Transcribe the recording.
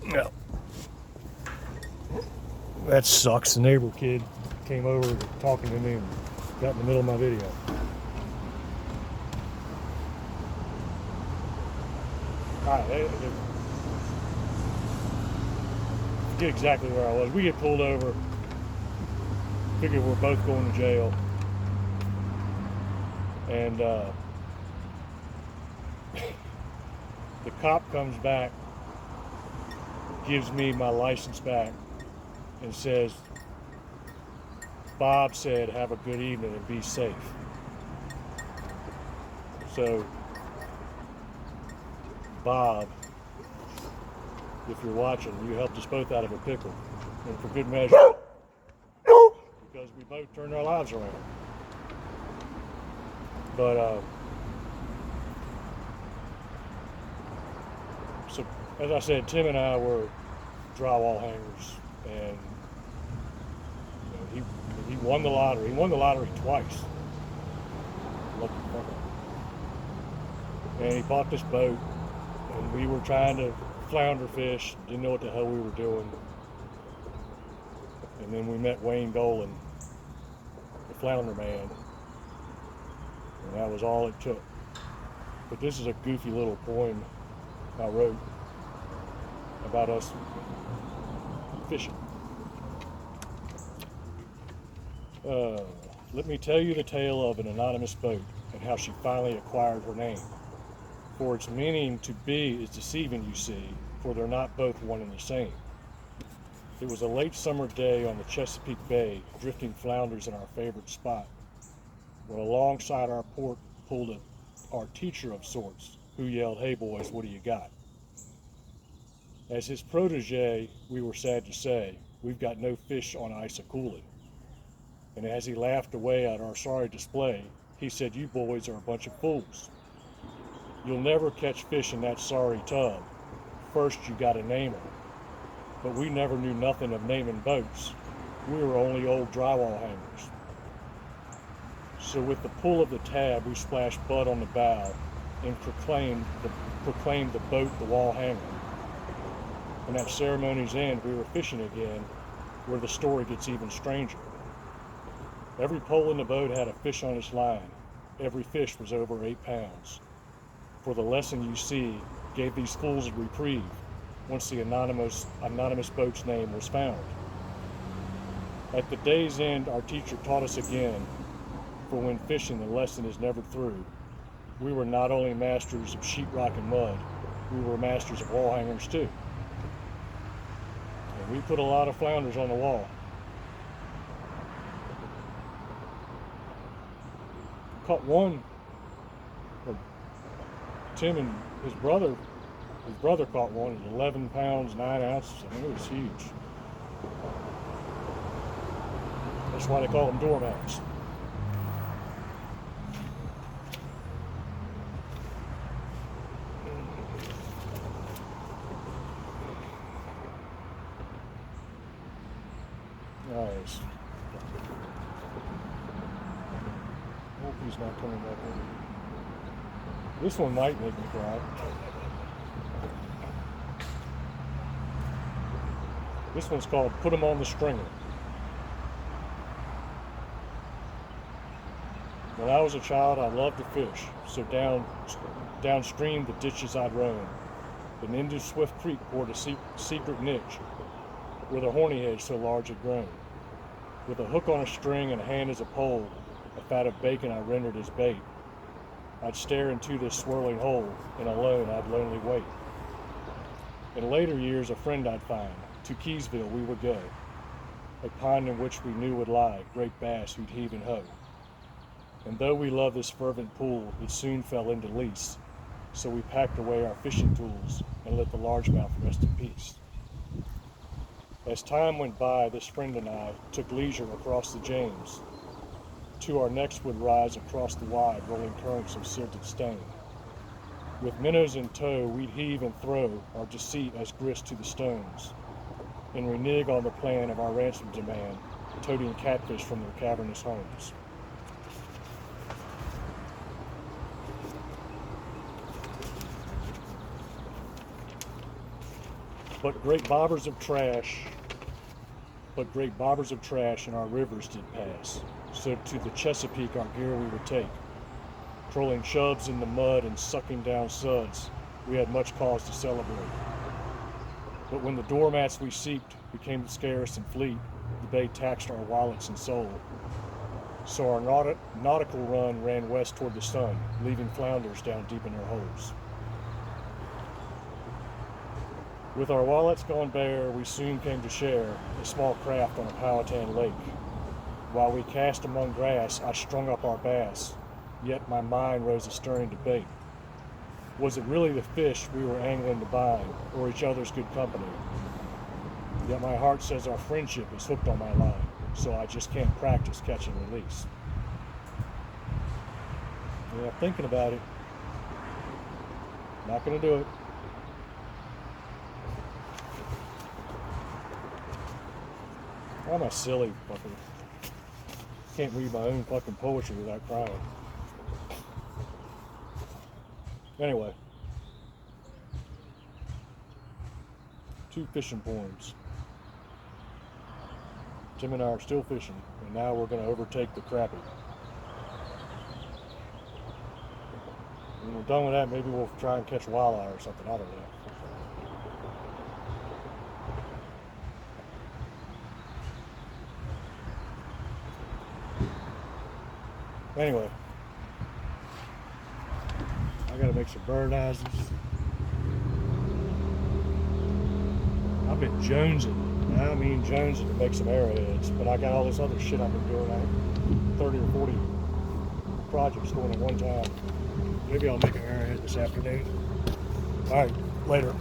Yeah. That sucks. The neighbor kid came over talking to me and got in the middle of my video. Alright, forget exactly where I was. We get pulled over. Figured we're both going to jail. And the cop comes back, gives me my license back, and says, Bob said, have a good evening and be safe. So, Bob, if you're watching, you helped us both out of a pickle. And for good measure. Because we both turned our lives around. But, so, as I said, Tim and I were drywall hangers, and he won the lottery. He won the lottery twice. Lucky fucker. And he bought this boat, and we were trying to flounder fish, didn't know what the hell we were doing. And then we met Wayne Golan, the flounder man, and that was all it took. But this is a goofy little poem I wrote about us fishing. Let me tell you the tale of an anonymous boat and how she finally acquired her name. For its meaning to be is deceiving, you see, for they're not both one and the same. It was a late summer day on the Chesapeake Bay, drifting flounders in our favorite spot, when alongside our port pulled our teacher of sorts, who yelled, "Hey boys, what do you got?" As his protege, we were sad to say, we've got no fish on Issaquah. And as he laughed away at our sorry display, he said, "You boys are a bunch of fools. You'll never catch fish in that sorry tub. First you gotta name her." But we never knew nothing of naming boats. We were only old drywall hangers. So with the pull of the tab, we splashed Bud on the bow and proclaimed the boat the wall hanger. And at ceremony's end, we were fishing again, where the story gets even stranger. Every pole in the boat had a fish on its line. Every fish was over 8 pounds. For the lesson you see gave these fools a reprieve once the anonymous boat's name was found. At the day's end, our teacher taught us again, for when fishing the lesson is never through. We were not only masters of sheetrock and mud, we were masters of wall hangers too. And we put a lot of flounders on the wall. Caught one, or Tim and his brother caught one at 11 pounds, 9 ounces. I mean, it was huge. That's why they call them doormats. Nice. Hope he's not coming back in. This one might make me cry. This one's called Put 'em on the Stringer. When I was a child, I loved to fish, so downstream the ditches I'd roam, and into Swift Creek poured a secret niche, where the hornyhead so large had grown. With a hook on a string and a hand as a pole, a fat of bacon I rendered as bait. I'd stare into this swirling hole, and alone I'd lonely wait. In later years, a friend I'd find. To Keysville we would go, a pond in which we knew would lie great bass who'd heave and hoe. And though we loved this fervent pool, it soon fell into lease, so we packed away our fishing tools and let the largemouth rest in peace. As time went by, this friend and I took leisure across the James. To our necks would rise across the wide, rolling currents of silted stain. With minnows in tow, we'd heave and throw our deceit as grist to the stones, and renege on the plan of our ransom demand, toting catfish from their cavernous homes. But great bobbers of trash in our rivers did pass. So to the Chesapeake our gear we would take. Trolling chubs in the mud and sucking down suds, we had much cause to celebrate. But when the doormats we seeped became scarce and fleet, the bay taxed our wallets and soul. So our nautical run ran west toward the sun, leaving flounders down deep in their holes. With our wallets gone bare, we soon came to share a small craft on a Powhatan lake. While we cast among grass, I strung up our bass, yet my mind rose a stirring debate. Was it really the fish we were angling to bind, or each other's good company? Yet my heart says our friendship is hooked on my line, so I just can't practice catch and release. Yeah, thinking about it. Not gonna do it. Why am I silly fucking? Can't read my own fucking poetry without crying. Anyway. 2 fishing poems. Tim and I are still fishing, and now we're going to overtake the crappie. When we're done with that, maybe we'll try and catch walleye or something. I don't know. Anyway, I gotta make some bird eyes. I've been jonesing. I mean jonesing to make some arrowheads, but I got all this other shit I've been doing. I have 30 or 40 projects going at one time. Maybe I'll make an arrowhead this afternoon. All right, later.